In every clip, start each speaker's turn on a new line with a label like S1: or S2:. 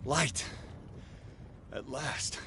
S1: Light. At last.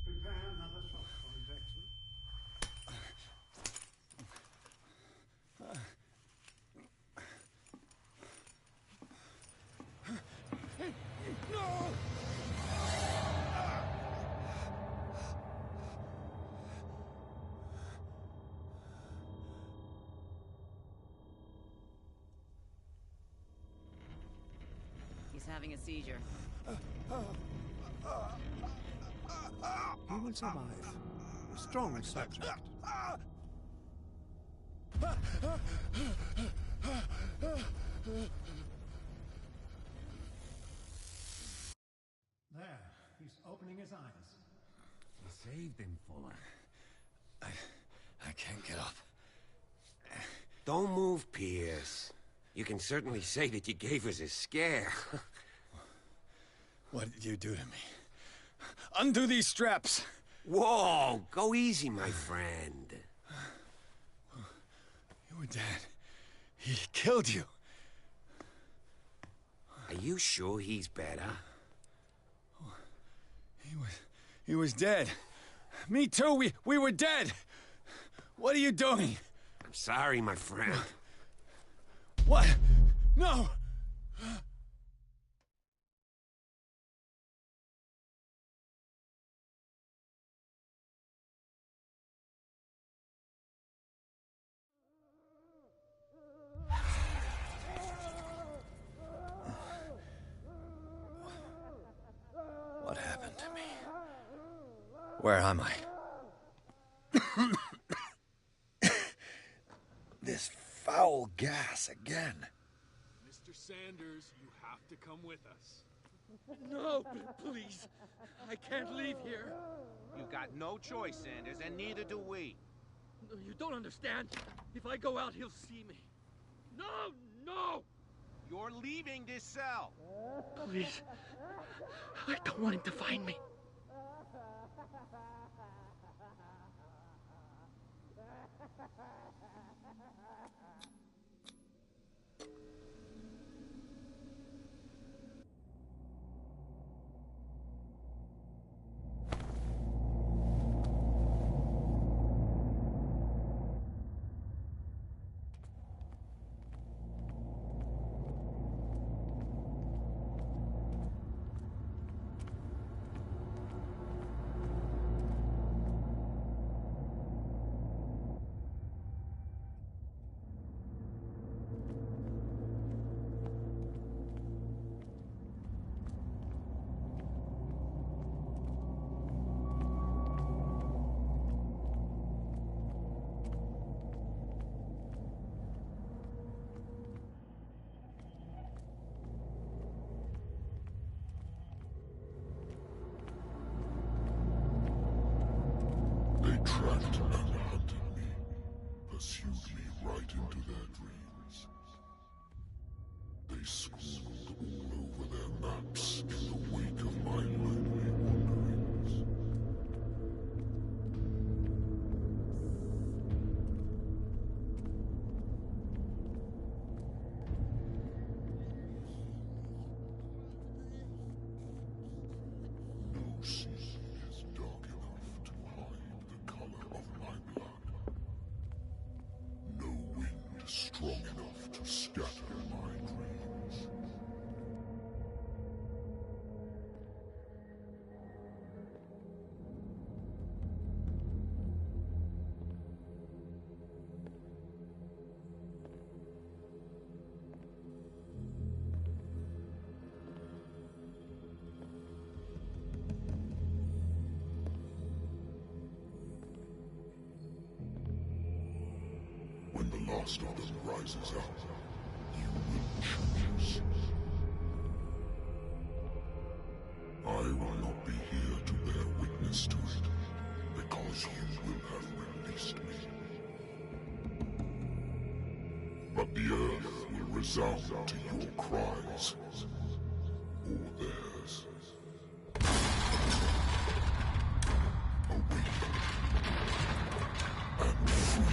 S2: Prepare another shot for injection.
S3: He's having a seizure.
S2: He will survive. A strong subject. There, he's opening his eyes.
S4: You saved him, Fuller.
S1: I can't get up.
S4: Don't move, Pierce. You can certainly say that you gave us a scare.
S1: What did you do to me? Undo these straps!
S4: Whoa! Go easy, my friend.
S1: You were dead. He killed you.
S4: Are you sure he's better?
S1: He was dead. Me too, we were dead! What are you doing?
S4: I'm sorry, my friend.
S1: What? No! What happened to me? Where am I? This foul gas again.
S5: Mr. Sanders, you have to come with us.
S6: No, please. I can't leave here.
S7: You got no choice, Sanders, and neither do we.
S6: No, you don't understand. If I go out, he'll see me. No, no!
S7: You're leaving this cell.
S6: Please. I don't want him to find me.
S8: tracked and hunted me, pursued me right into their dreams. They scrawled all over their maps in the wake of my lonely wanderings. No sea is dark enough to hide the color of my blood. No wind strong enough to scatter my dreams. When the last of them rises up, you will choose. I will not be here to bear witness to it, because you will have released me. But the earth will resound to your cries, or theirs. Awaken and free me.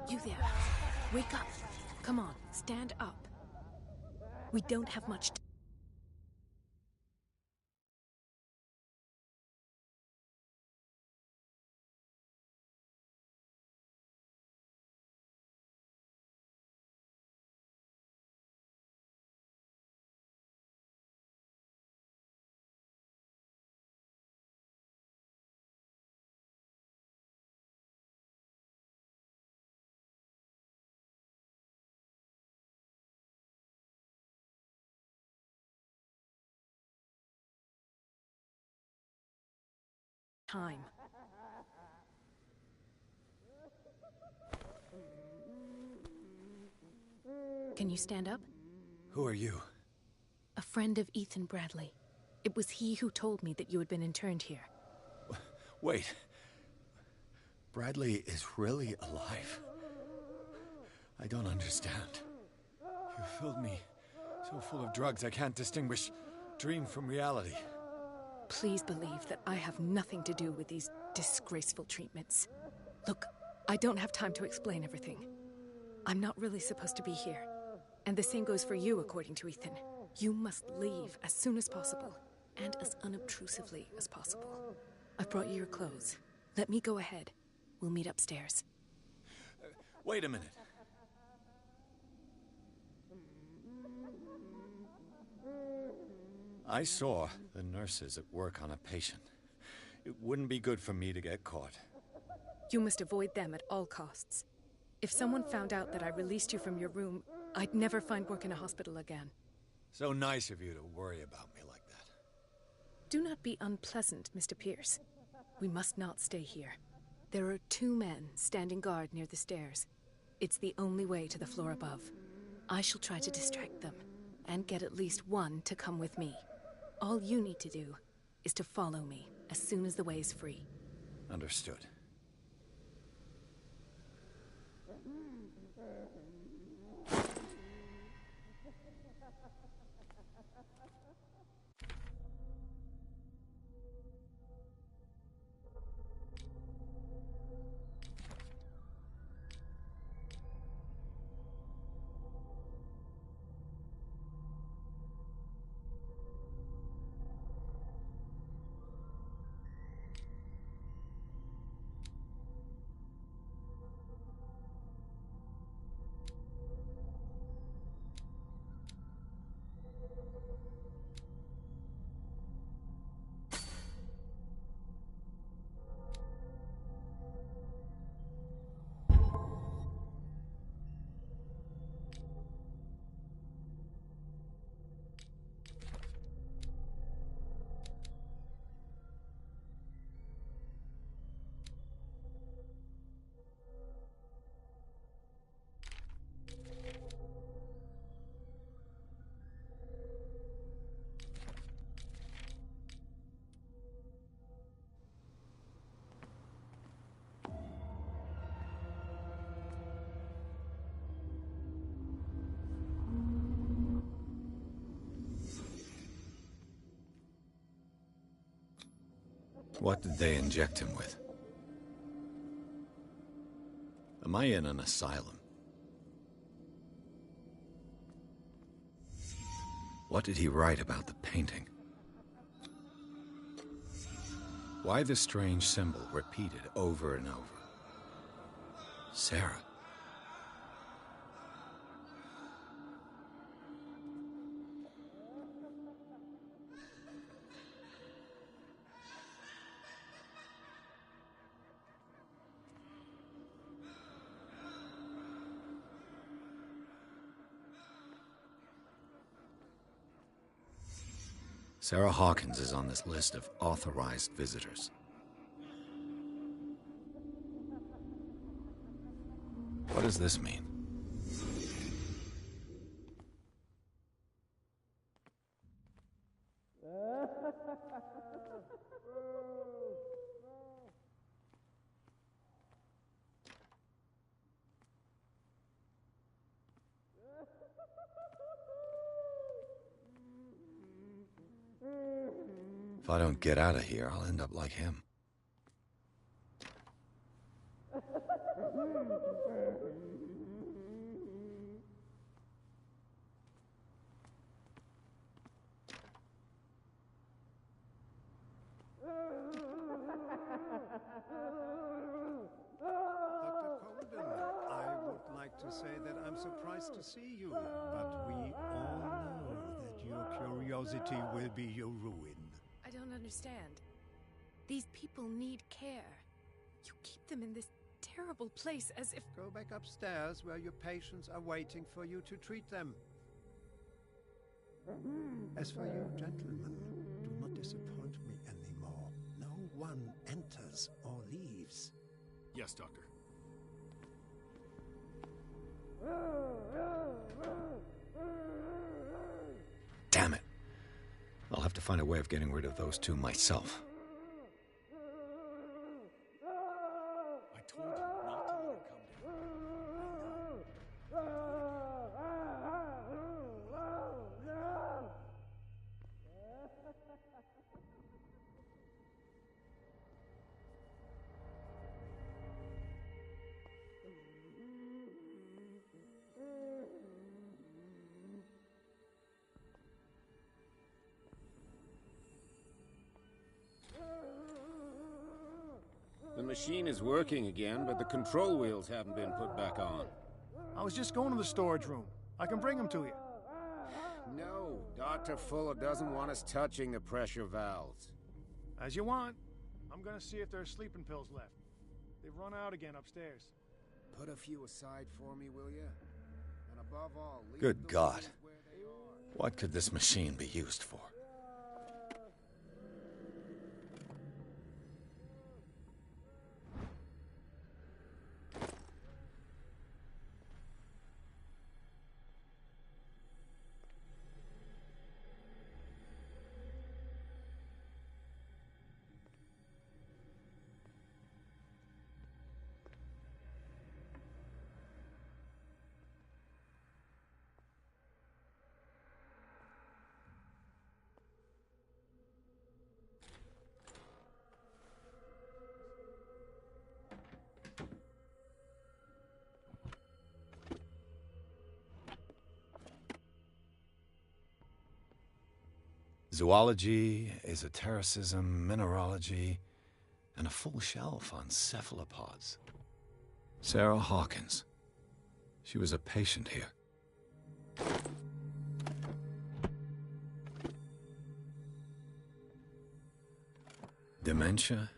S9: You there. Wake up. Come on, stand up. We don't have much time. Can you stand up?
S1: Who are you?
S9: A friend of Ethan Bradley. It was he who told me that you had been interned here.
S1: Wait. Bradley is really alive? I don't understand. You filled me so full of drugs I can't distinguish dream from reality.
S9: Please believe that I have nothing to do with these disgraceful treatments. Look, I don't have time to explain everything. I'm not really supposed to be here. And the same goes for you, according to Ethan. You must leave as soon as possible, and as unobtrusively as possible. I've brought you your clothes. Let me go ahead. We'll meet upstairs.
S1: Wait a minute. I saw the nurses at work on a patient. It wouldn't be good for me to get caught.
S9: You must avoid them at all costs. If someone found out that I released you from your room, I'd never find work in a hospital again.
S1: So nice of you to worry about me like that.
S9: Do not be unpleasant, Mr. Pierce. We must not stay here. There are 2 men standing guard near the stairs. It's the only way to the floor above. I shall try to distract them, and get at least one to come with me. All you need to do is to follow me as soon as the way is free.
S1: Understood. What did they inject him with? Am I in an asylum? What did he write about the painting? Why the strange symbol repeated over and over? Sarah. Sarah Hawkins is on this list of authorized visitors. What does this mean? If I don't get out of here, I'll end up like him.
S2: To say that I'm surprised to see you, but we all know that your curiosity will be your ruin.
S9: I don't understand. These people need care. You keep them in this terrible place as if...
S2: Go back upstairs where your patients are waiting for you to treat them. As for you, gentlemen, do not disappoint me anymore. No one enters or leaves.
S5: Yes, Doctor.
S1: Damn it. I'll have to find a way of getting rid of those two myself.
S5: I told you not to let him come down.
S4: The machine is working again, but the control wheels haven't been put back on.
S10: I was just going to the storage room. I can bring them to you.
S4: No, Dr. Fuller doesn't want us touching the pressure valves.
S10: As you want. I'm gonna see if there's sleeping pills left. They've run out again upstairs.
S4: Put a few aside for me, will you? And above all, leave
S1: Good
S4: the
S1: God.
S4: wheels where they are.
S1: What could this machine be used for? Zoology, esotericism, mineralogy, and a full shelf on cephalopods. Sarah Hawkins. She was a patient here. Dementia?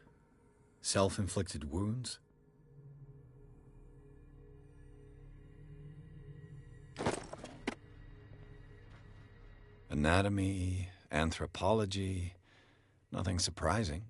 S1: Self-inflicted wounds? Anatomy, anthropology, nothing surprising.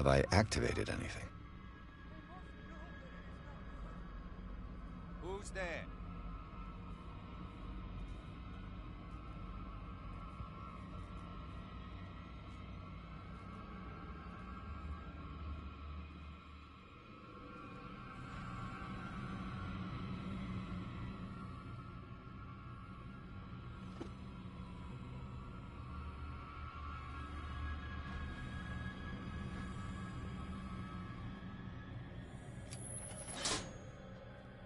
S1: Have I activated anything?
S7: Who's there?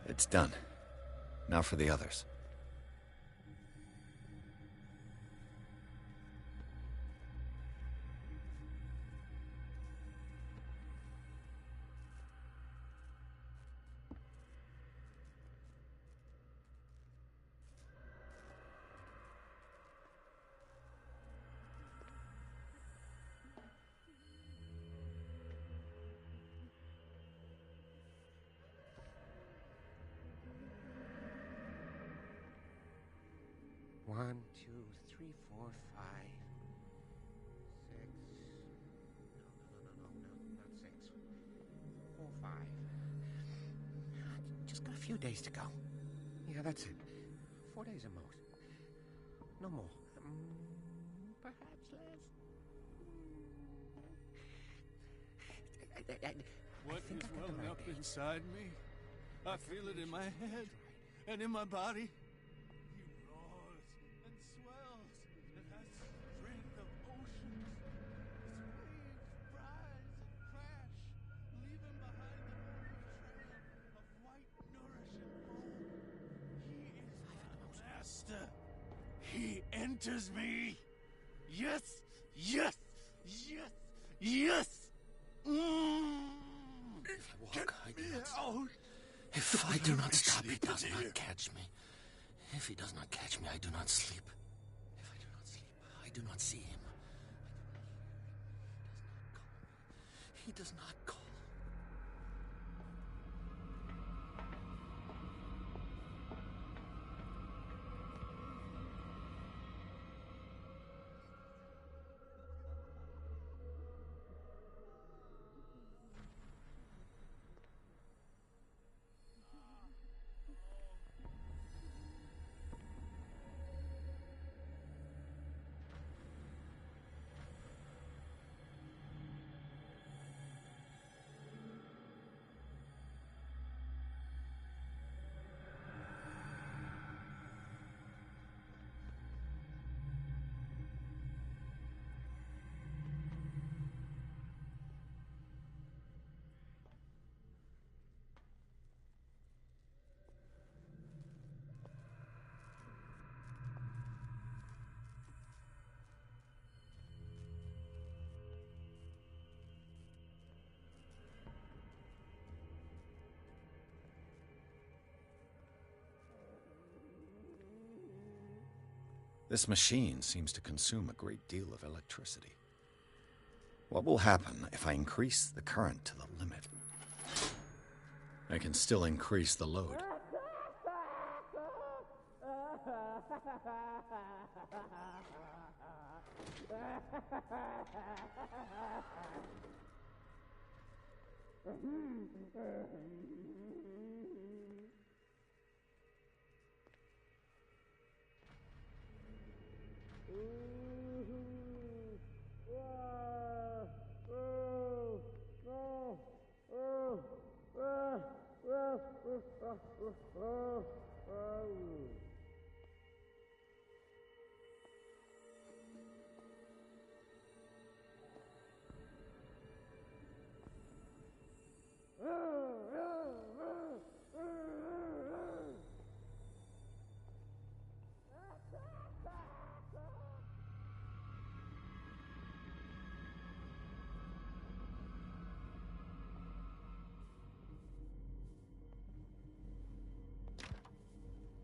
S1: It's done. Now for the others.
S4: One, two, three, four, five, six. No, not six. 4, 5. Just got a few days to go. Yeah, that's it. 4 days at most. No more. Perhaps less.
S5: What is welling up inside me? I feel it in my head and in my body. He roars and swells and has strength of oceans. His waves rise and crash, leaving behind them only a trail of white, nourishing foam. He is my master. He enters me. Yes, yes, yes, yes.
S1: If I walk, I do not. If I do not stop, he does not catch me. If he does not catch me, I do not sleep. If I do not sleep, I do not see him. He does not call. This machine seems to consume a great deal of electricity. What will happen if I increase the current to the limit? I can still increase the load.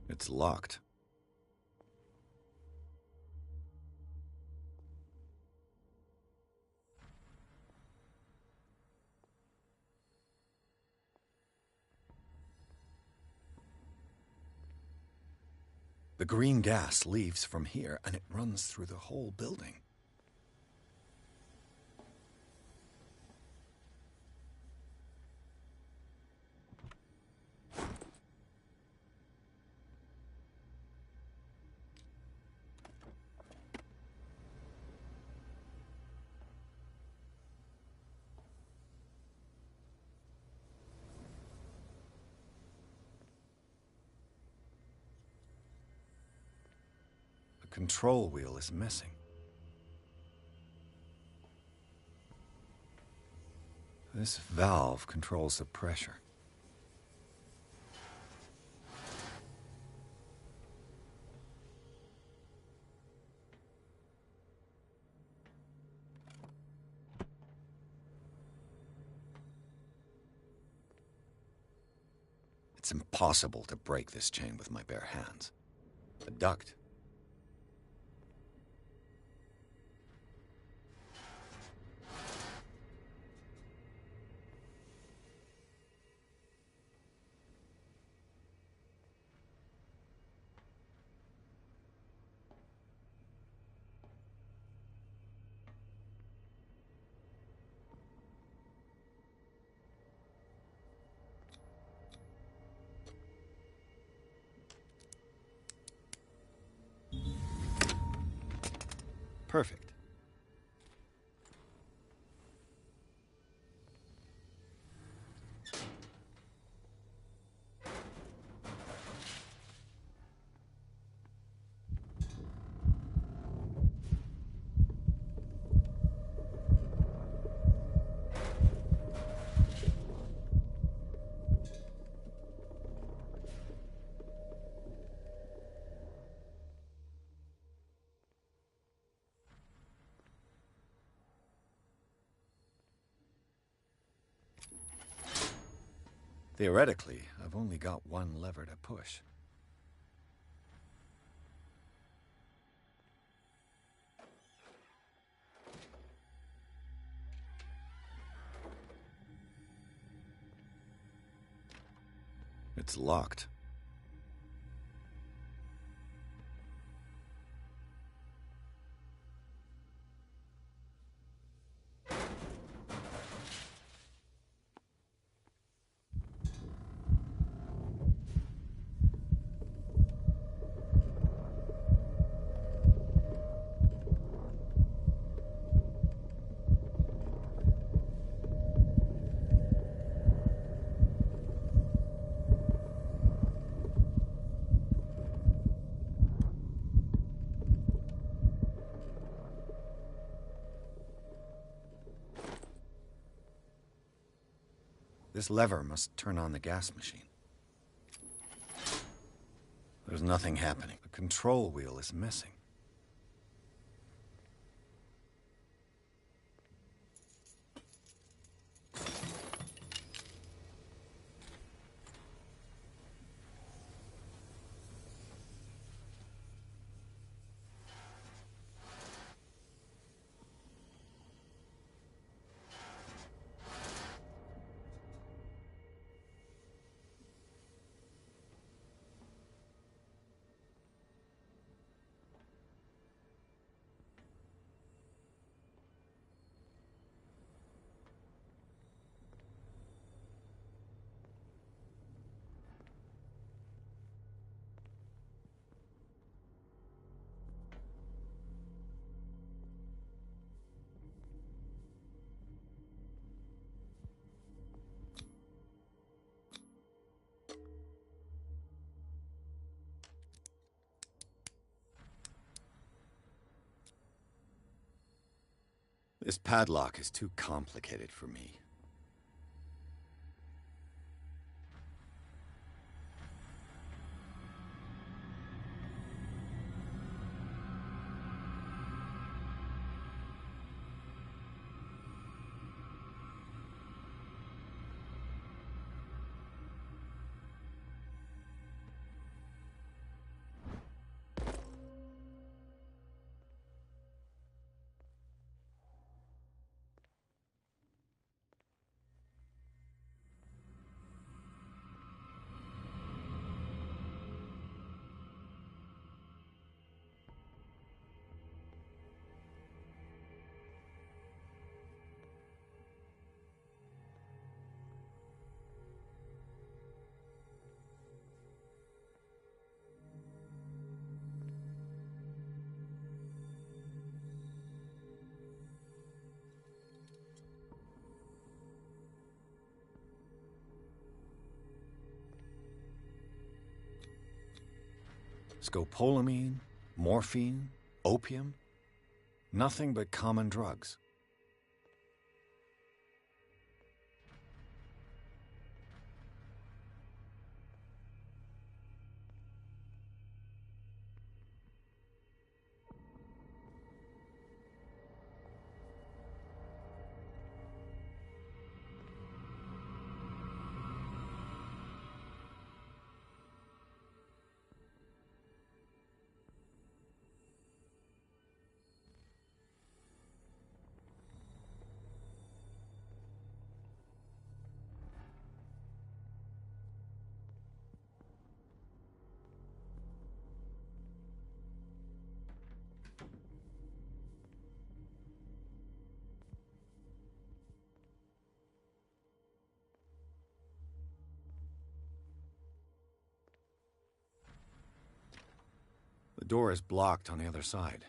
S1: It's locked. The green gas leaves from here, and it runs through the whole building. Control wheel is missing. This valve controls the pressure. It's impossible to break this chain with my bare hands. A duct. Perfect. Theoretically, I've only got one lever to push. It's locked. This lever must turn on the gas machine. There's nothing happening. The control wheel is missing. This padlock is too complicated for me. Scopolamine, Morphine? Opium? Nothing but common drugs. The door is blocked on the other side.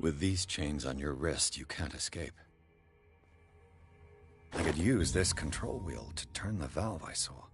S1: With these chains on your wrist, you can't escape. I could use this control wheel to turn the valve I saw.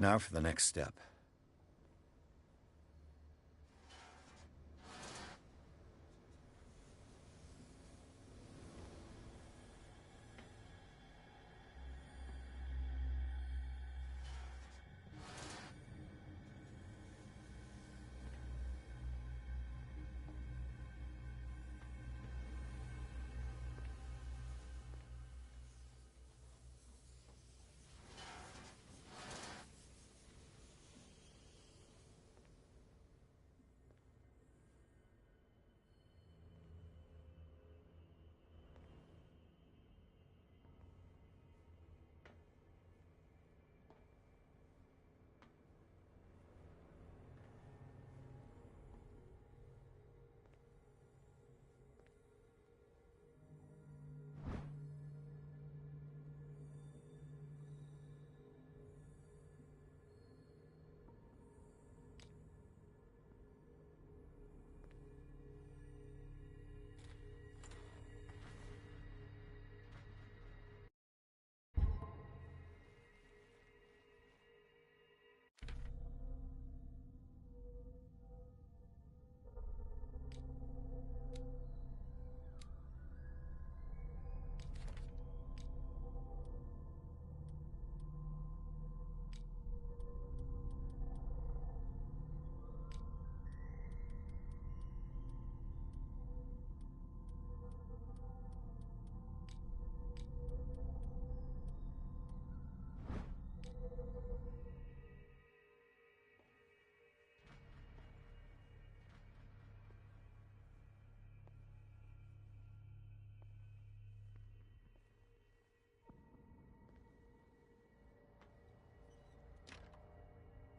S1: Now for the next step.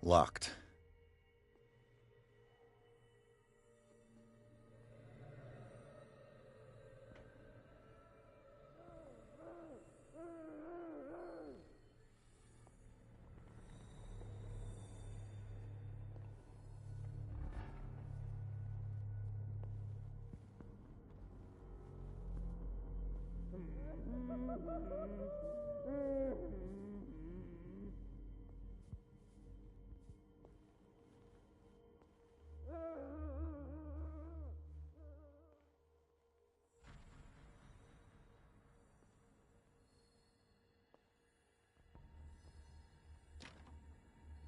S1: Locked.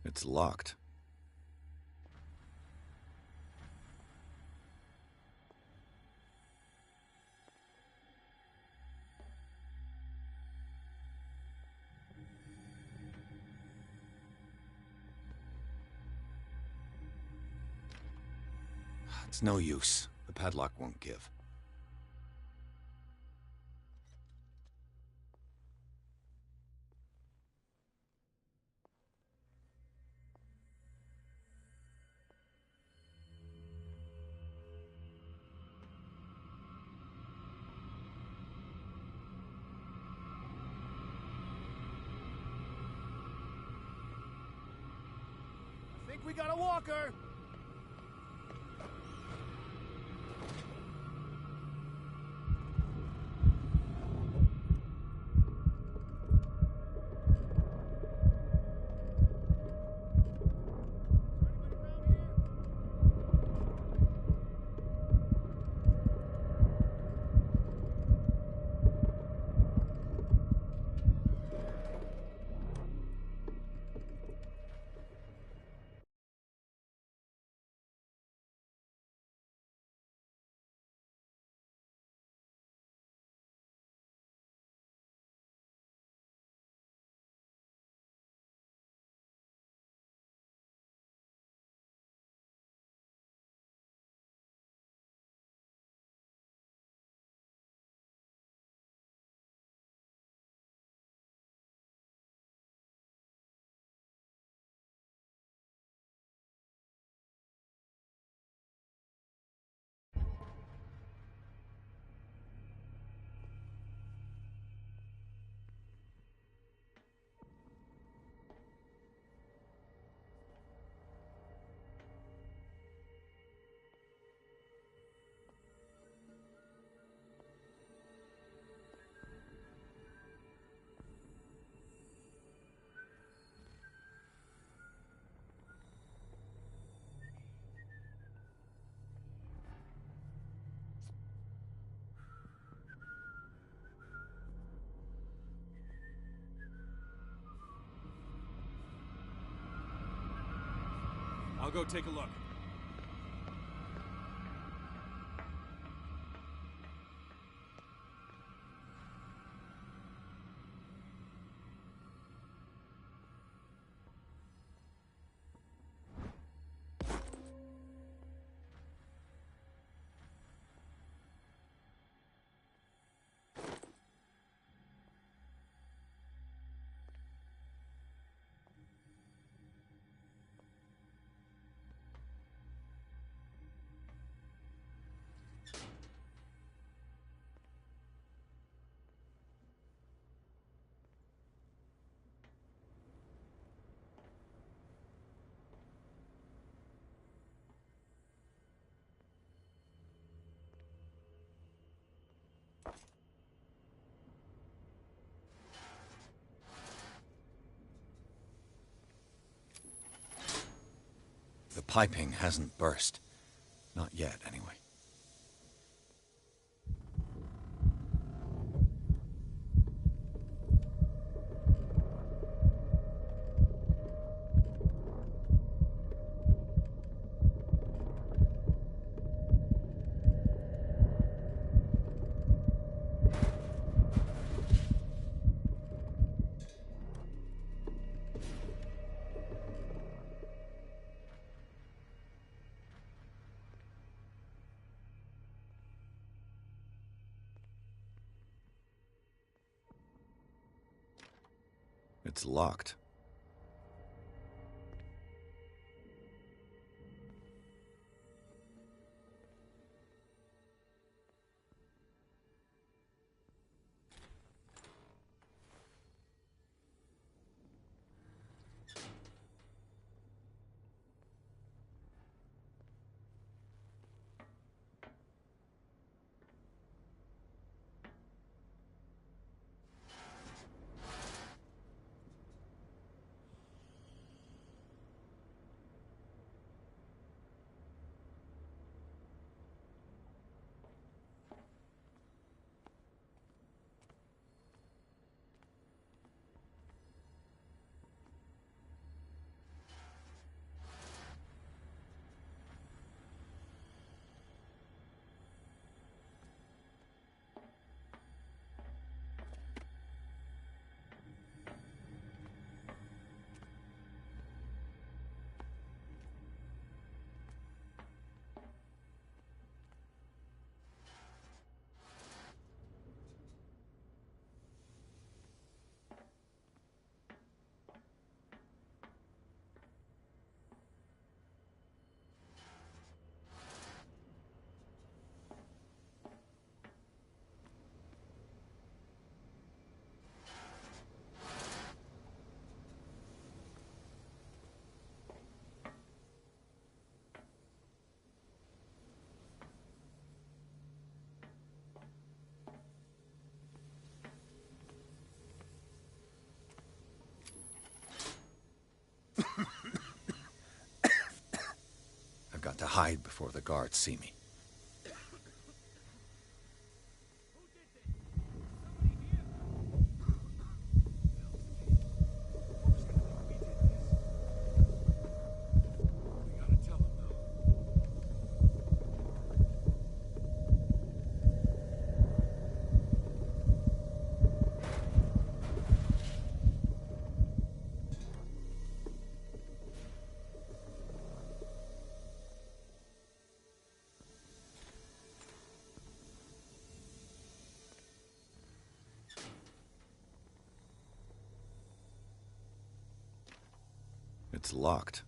S1: It's locked. It's no use. The padlock won't give.
S10: I think we got a walker!
S5: I'll go take a look.
S1: The piping hasn't burst. Not yet, anyway. It's locked. not to hide before the guards see me. It's locked.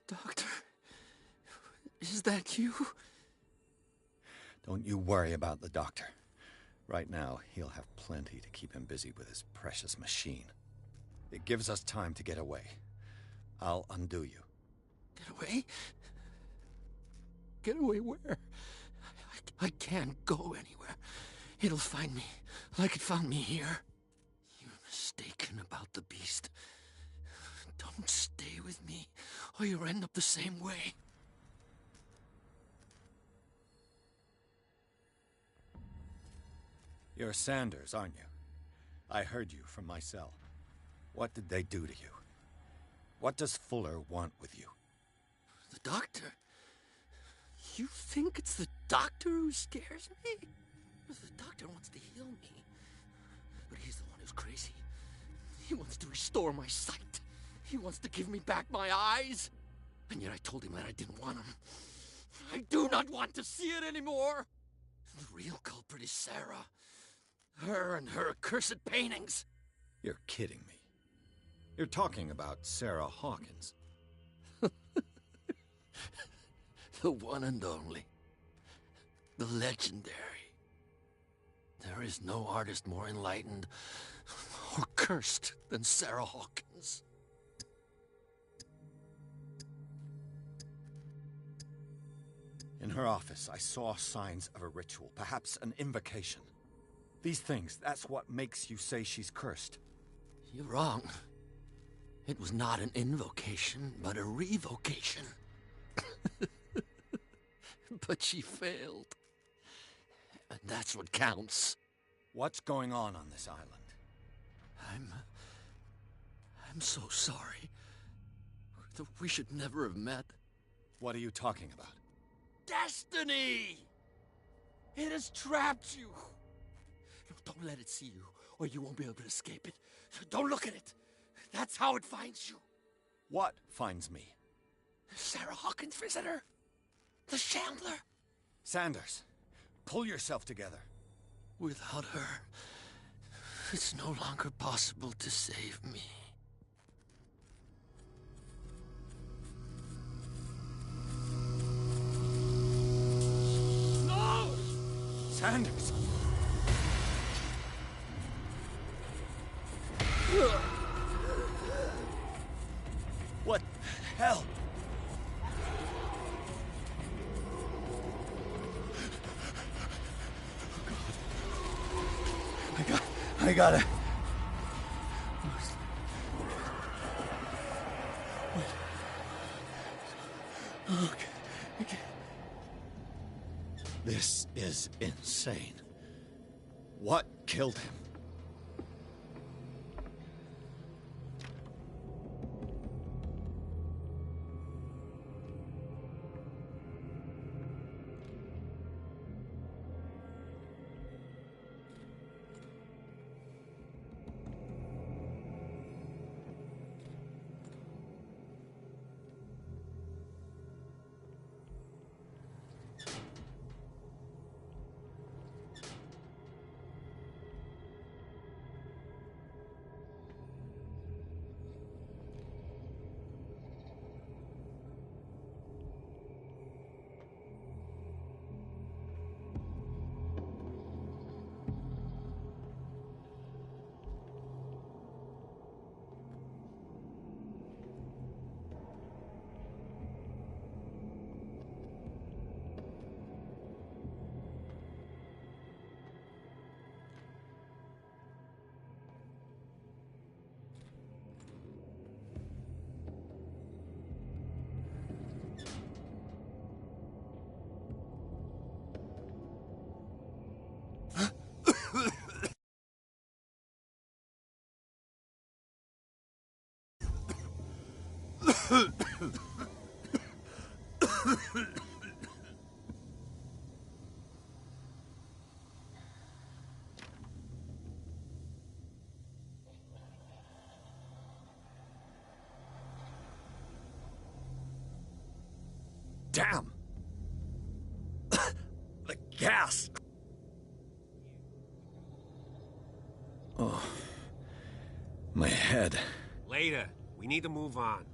S6: Doctor, is that you?
S1: Don't you worry about the doctor. Right now, he'll have plenty to keep him busy with his precious machine. It gives us time to get away. I'll undo you.
S6: Get away? Get away where? I can't go anywhere. It'll find me, like it found me here. You're mistaken about the beast. Don't stay with me, or you'll end up the same way.
S1: You're Sanders, aren't you? I heard you from my cell. What did they do to you? What does Fuller want with you?
S6: The doctor? You think it's the doctor who scares me? The doctor wants to heal me. But he's the one who's crazy. He wants to restore my sight. He wants to give me back my eyes. And yet I told him that I didn't want him. I do not want to see it anymore. The real culprit is Sarah. Her and her accursed paintings.
S1: You're kidding me. You're talking about Sarah Hawkins.
S6: The one and only. The legendary. There is no artist more enlightened or cursed than Sarah Hawkins.
S1: In her office, I saw signs of a ritual, perhaps an invocation. These things, that's what makes you say she's cursed.
S6: You're wrong. It was not an invocation, but a revocation. But she failed. And that's what counts.
S1: What's going on this island?
S6: I'm so sorry. We should never have met.
S1: What are you talking about?
S6: Destiny! It has trapped you. No, don't let it see you, or you won't be able to escape it. Don't look at it. That's how it finds you.
S1: What finds me?
S6: Sarah Hawkins' visitor. The Shambler?
S1: Sanders, pull yourself together.
S6: Without her, it's no longer possible to save me.
S1: No! Sanders! What the hell? I gotta... Okay. This is insane. What killed him? Damn! The gas! Oh. My head.
S4: Later. We need to move on.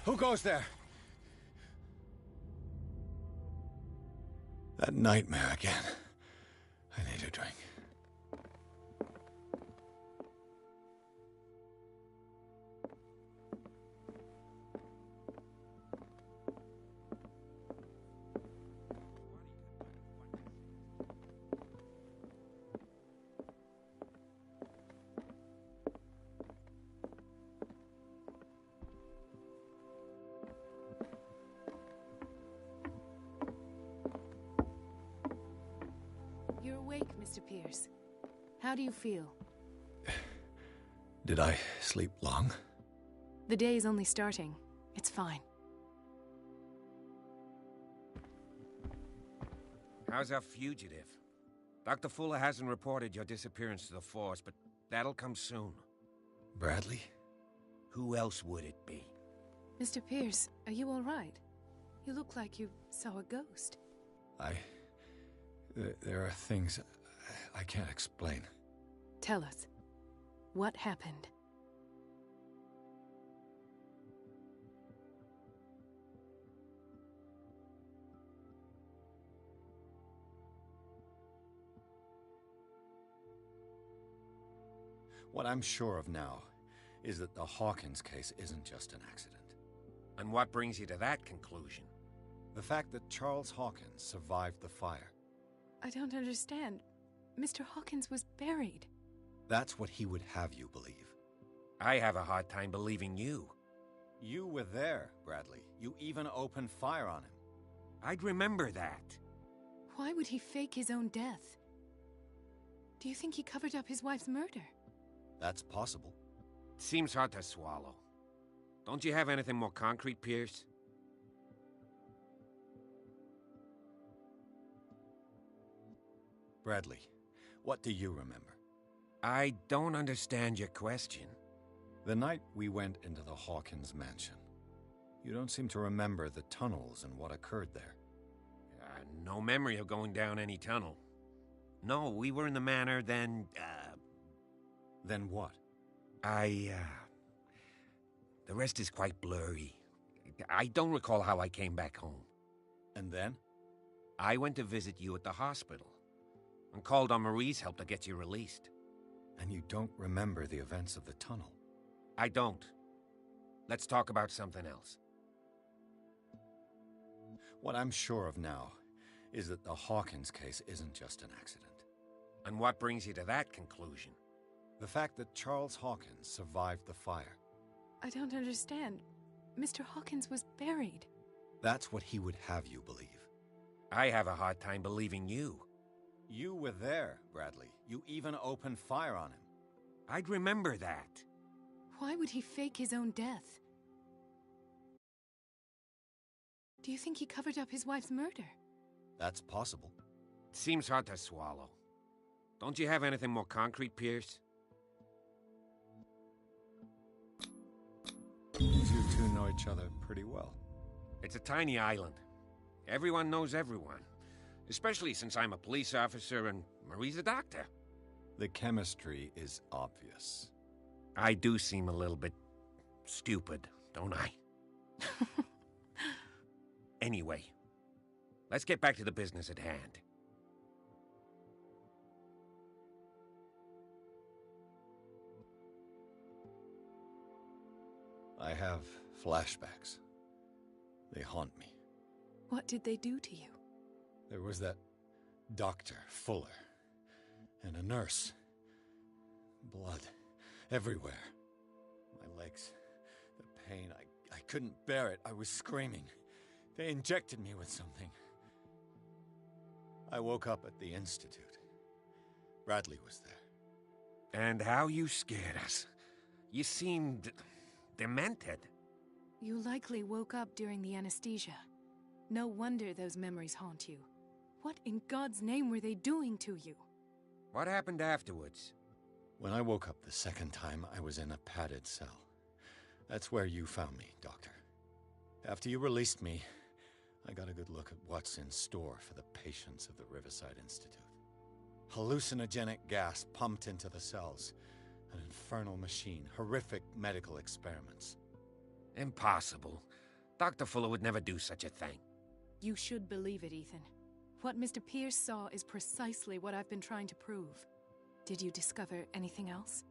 S1: Who goes there? That nightmare again. I need a drink.
S9: You're awake, Mr. Pierce. How do you feel?
S1: Did I sleep long?
S9: The day is only starting. It's fine.
S4: How's our fugitive? Dr. Fuller hasn't reported your disappearance to the Force, but that'll come soon.
S1: Bradley?
S4: Who else would it be?
S9: Mr. Pierce, are you all right? You look like you saw a ghost.
S1: There are things I can't explain.
S9: Tell us. What happened?
S1: What I'm sure of now is that the Hawkins case isn't just an accident.
S4: And what brings you to that conclusion?
S1: The fact that Charles Hawkins survived the fire.
S9: I don't understand. Mr. Hawkins was buried.
S1: That's what he would have you believe.
S4: I have a hard time believing you.
S1: You were there, Bradley. You even opened fire on him.
S4: I'd remember that.
S9: Why would he fake his own death? Do you think he covered up his wife's murder?
S1: That's possible.
S4: Seems hard to swallow. Don't you have anything more concrete, Pierce?
S1: Bradley, what do you remember?
S4: I don't understand your question.
S1: The night we went into the Hawkins mansion. You don't seem to remember the tunnels and what occurred there.
S4: No memory of going down any tunnel. No, we were in the manor, then,
S1: Then what?
S4: The rest is quite blurry. I don't recall how I came back home.
S1: And then?
S4: I went to visit you at the hospital, and called on Marie's help to get you released.
S1: And you don't remember the events of the tunnel?
S4: I don't. Let's talk about something else.
S1: What I'm sure of now is that the Hawkins case isn't just an accident.
S4: And what brings you to that conclusion?
S1: The fact that Charles Hawkins survived the fire.
S9: I don't understand. Mr. Hawkins was buried.
S1: That's what he would have you believe.
S4: I have a hard time believing you.
S1: You were there, Bradley. You even opened fire on him.
S4: I'd remember that.
S9: Why would he fake his own death? Do you think he covered up his wife's murder?
S1: That's possible.
S4: Seems hard to swallow. Don't you have anything more concrete, Pierce?
S1: You two know each other pretty well.
S4: It's a tiny island. Everyone knows everyone. Especially since I'm a police officer and Marie's a doctor.
S1: The chemistry is obvious.
S4: I do seem a little bit stupid, don't I? Anyway, let's get back to the business at hand.
S1: I have flashbacks. They haunt me.
S9: What did they do to you?
S1: There was that Dr. Fuller, and a nurse. Blood everywhere. My legs, the pain, I couldn't bear it. I was screaming. They injected me with something. I woke up at the Institute. Bradley was there.
S4: And how you scared us. You seemed demented.
S9: You likely woke up during the anesthesia. No wonder those memories haunt you. What in God's name were they doing to you?
S4: What happened afterwards?
S1: When I woke up the second time, I was in a padded cell. That's where you found me, Doctor. After you released me, I got a good look at what's in store for the patients of the Riverside Institute. Hallucinogenic gas pumped into the cells. An infernal machine. Horrific medical experiments.
S4: Impossible. Dr. Fuller would never do such a thing.
S9: You should believe it, Ethan. What Mr. Pierce saw is precisely what I've been trying to prove. Did you discover anything else?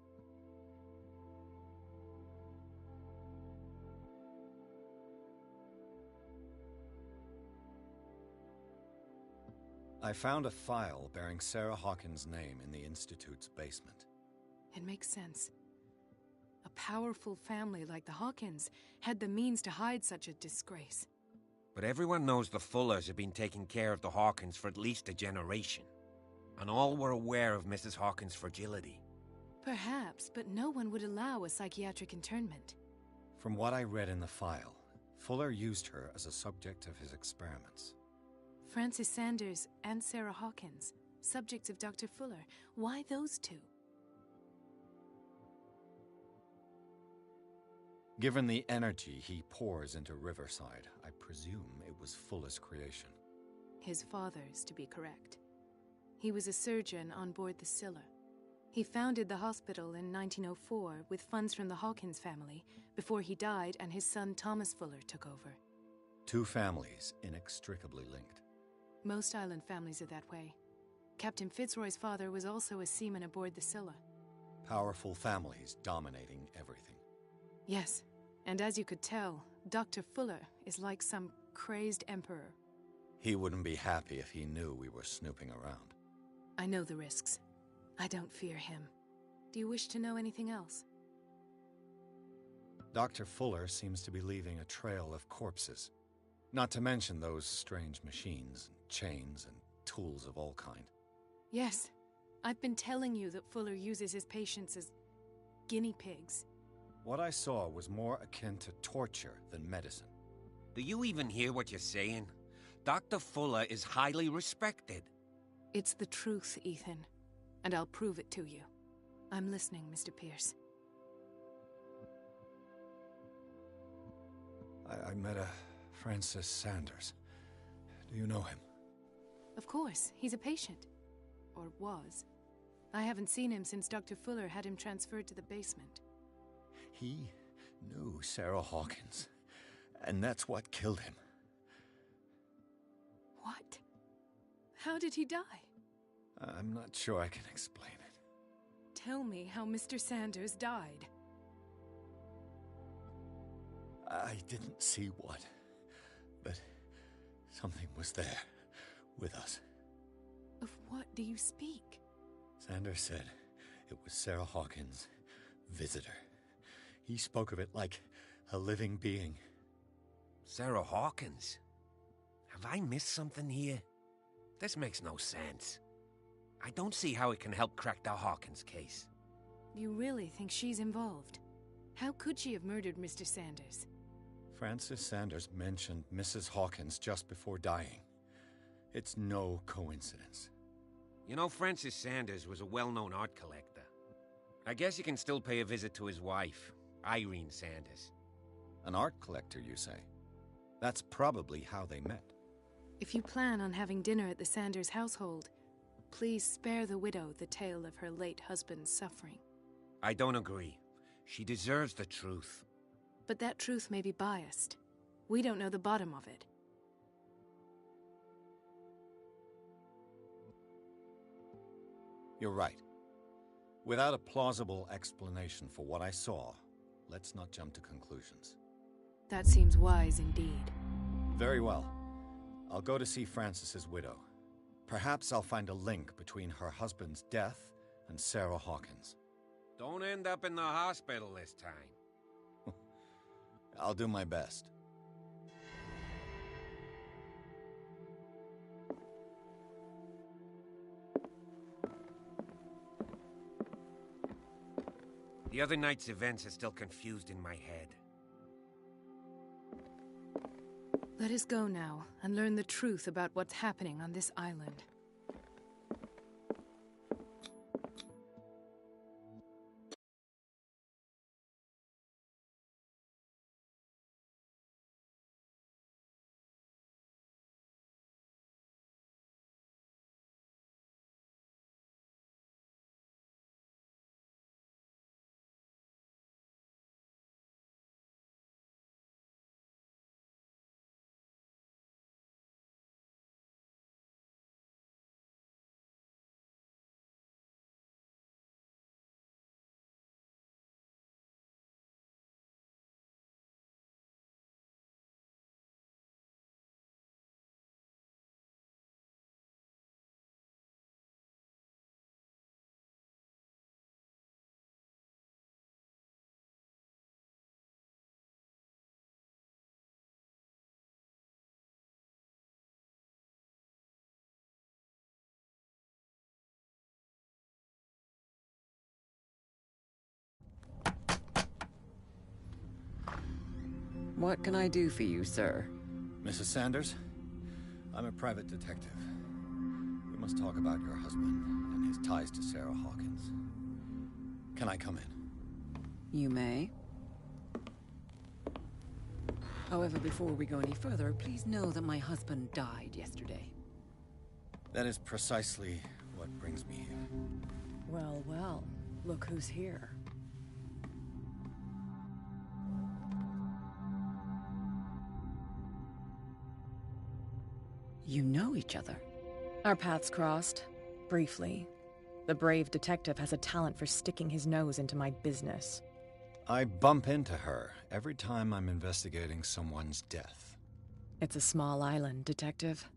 S1: I found a file bearing Sarah Hawkins' name in the Institute's basement.
S9: It makes sense. A powerful family like the Hawkins had the means to hide such a disgrace.
S4: But everyone knows the Fullers have been taking care of the Hawkins for at least a generation. And all were aware of Mrs. Hawkins' fragility.
S9: Perhaps, but no one would allow a psychiatric internment.
S1: From what I read in the file, Fuller used her as a subject of his experiments.
S9: Francis Sanders and Sarah Hawkins, subjects of Dr. Fuller. Why those two?
S1: Given the energy he pours into Riverside, I presume it was Fuller's creation.
S9: His father's, to be correct. He was a surgeon on board the Scylla. He founded the hospital in 1904 with funds from the Hawkins family before he died and his son Thomas Fuller took over.
S1: Two families inextricably linked.
S9: Most island families are that way. Captain Fitzroy's father was also a seaman aboard the Scylla.
S1: Powerful families dominating everything.
S9: Yes, and as you could tell, Dr. Fuller is like some crazed emperor.
S1: He wouldn't be happy if he knew we were snooping around.
S9: I know the risks. I don't fear him. Do you wish to know anything else?
S1: Dr. Fuller seems to be leaving a trail of corpses. Not to mention those strange machines, chains, and tools of all kind.
S9: Yes. I've been telling you that Fuller uses his patients as guinea pigs.
S1: What I saw was more akin to torture than medicine.
S4: Do you even hear what you're saying? Dr. Fuller is highly respected.
S9: It's the truth, Ethan. And I'll prove it to you. I'm listening, Mr. Pierce.
S1: I met a Francis Sanders. Do you know him?
S9: Of course. He's a patient. Or was. I haven't seen him since Dr. Fuller had him transferred to the basement.
S1: He knew Sarah Hawkins. And that's what killed him.
S9: What? How did he die?
S1: I'm not sure I can explain it.
S9: Tell me how Mr. Sanders died.
S1: I didn't see what, but something was there, with us.
S9: Of what do you speak?
S1: Sanders said it was Sarah Hawkins' visitor. He spoke of it like a living being.
S4: Sarah Hawkins? Have I missed something here? This makes no sense. I don't see how it can help crack the Hawkins case.
S9: You really think she's involved? How could she have murdered Mr. Sanders?
S1: Francis Sanders mentioned Mrs. Hawkins just before dying. It's no coincidence.
S4: You know, Francis Sanders was a well-known art collector. I guess you can still pay a visit to his wife, Irene Sanders.
S1: An art collector, you say? That's probably how they met.
S9: If you plan on having dinner at the Sanders household, please spare the widow the tale of her late husband's suffering.
S4: I don't agree. She deserves the truth.
S9: But that truth may be biased. We don't know the bottom of it.
S1: You're right. Without a plausible explanation for what I saw, let's not jump to conclusions.
S9: That seems wise indeed.
S1: Very well. I'll go to see Francis's widow. Perhaps I'll find a link between her husband's death and Sarah Hawkins.
S4: Don't end up in the hospital this time.
S1: I'll do my best.
S4: The other night's events are still confused in my head.
S9: Let us go now and learn the truth about what's happening on this island.
S11: What can I do for you, sir?
S1: Mrs. Sanders, I'm a private detective. We must talk about your husband and his ties to Sarah Hawkins. Can I come in?
S11: You may. However, before we go any further, please know that my husband died yesterday.
S1: That is precisely what brings me here.
S11: Well, well, look who's here. You know each other.
S9: Our paths crossed, briefly.
S12: The brave detective has a talent for sticking his nose into my business.
S1: I bump into her every time I'm investigating someone's death.
S12: It's a small island, Detective.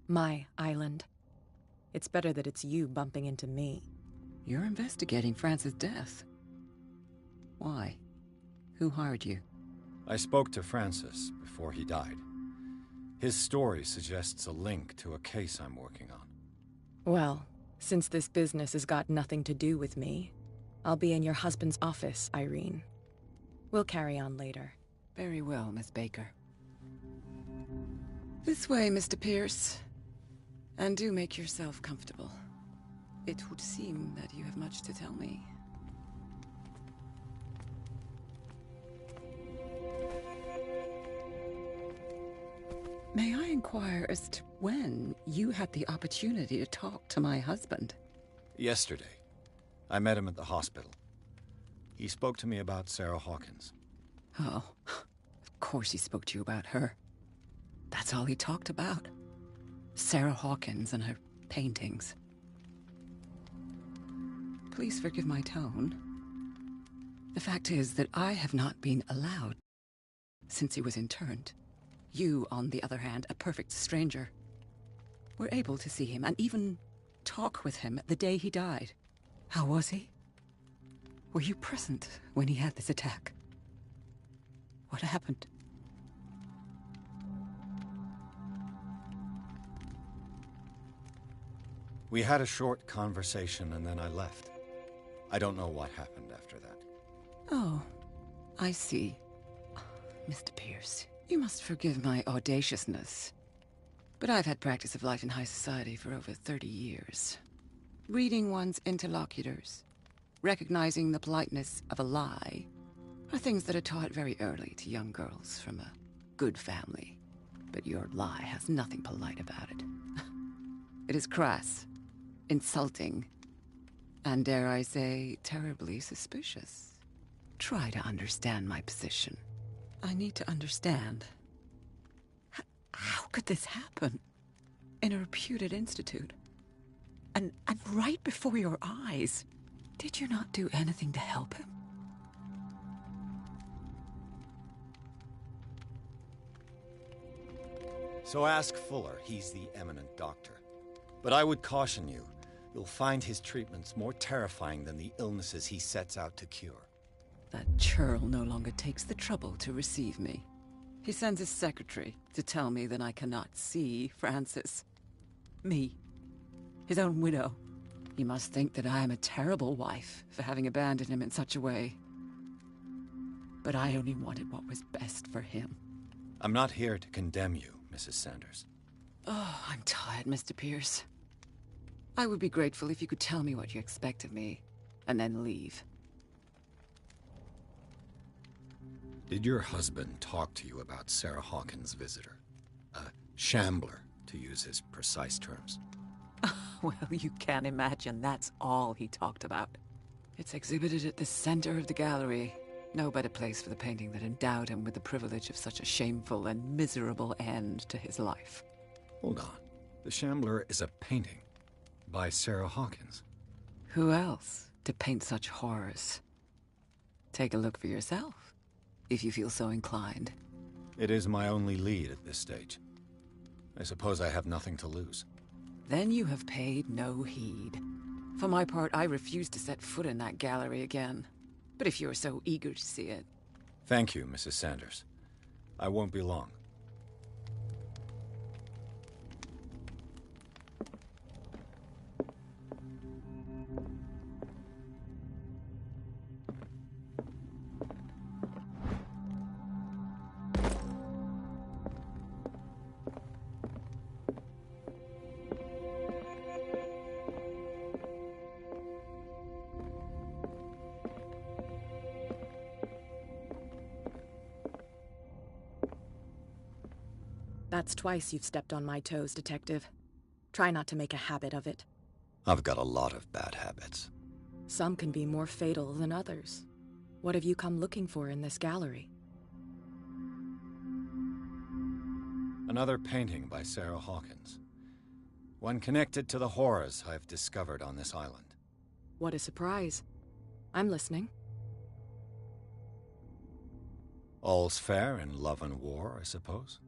S12: My island. It's better that it's you bumping into me.
S11: You're investigating Francis' death. Why? Who hired you?
S1: I spoke to Francis before he died. His story suggests a link to a case I'm working on.
S12: Well, since this business has got nothing to do with me, I'll be in your husband's office, Irene. We'll carry on later.
S11: Very well, Miss Baker. This way, Mr. Pierce. And do make yourself comfortable. It would seem that you have much to tell me. May I inquire as to when you had the opportunity to talk to my husband?
S1: Yesterday. I met him at the hospital. He spoke to me about Sarah Hawkins.
S11: Oh, of course he spoke to you about her. That's all he talked about. Sarah Hawkins and her paintings. Please forgive my tone. The fact is that I have not been allowed since he was interned. You, on the other hand, a perfect stranger, were able to see him and even talk with him the day he died. How was he? Were you present when he had this attack? What happened?
S1: We had a short conversation and then I left. I don't know what happened after that.
S11: Oh, I see. Mr. Pierce, you must forgive my audaciousness, but I've had practice of life in high society for over 30 years. Reading one's interlocutors, recognizing the politeness of a lie, are things that are taught very early to young girls from a good family. But your lie has nothing polite about it. It is crass, insulting, and dare I say, terribly suspicious. Try to understand my position. I need to understand. How could this happen? In a reputed institute? And right before your eyes? Did you not do anything to help him?
S1: So ask Fuller. He's the eminent doctor. But I would caution you, you'll find his treatments more terrifying than the illnesses he sets out to cure.
S11: That churl no longer takes the trouble to receive me. He sends his secretary to tell me that I cannot see Francis. Me. His own widow. He must think that I am a terrible wife for having abandoned him in such a way. But I only wanted what was best for him.
S1: I'm not here to condemn you, Mrs. Sanders.
S11: Oh, I'm tired, Mr. Pierce. I would be grateful if you could tell me what you expect of me, and then leave.
S1: Did your husband talk to you about Sarah Hawkins' visitor? A shambler, to use his precise terms.
S11: Well, you can imagine that's all he talked about. It's exhibited at the center of the gallery. No better place for the painting that endowed him with the privilege of such a shameful and miserable end to his life.
S1: Hold on. The Shambler is a painting by Sarah Hawkins.
S11: Who else to paint such horrors? Take a look for yourself, if you feel so inclined.
S1: It is my only lead at this stage. I suppose I have nothing to lose.
S11: Then you have paid no heed. For my part, I refuse to set foot in that gallery again. But if you're so eager to see it...
S1: Thank you, Mrs. Sanders. I won't be long.
S12: That's twice you've stepped on my toes, Detective. Try not to make a habit of it.
S1: I've got a lot of bad habits.
S12: Some can be more fatal than others. What have you come looking for in this gallery?
S1: Another painting by Sarah Hawkins. One connected to the horrors I've discovered on this island.
S12: What a surprise. I'm listening.
S1: All's fair in love and war, I suppose?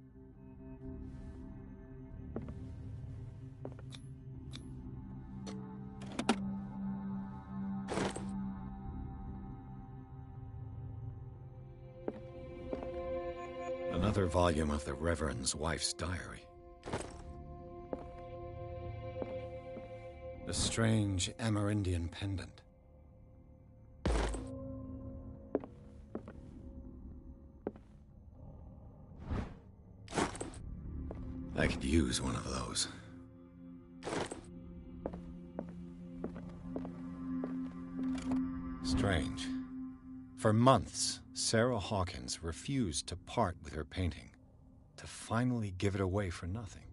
S1: Another volume of the Reverend's wife's diary. A strange Amerindian pendant. I could use one of those. Strange. For months, Sarah Hawkins refused to part with her painting, to finally give it away for nothing.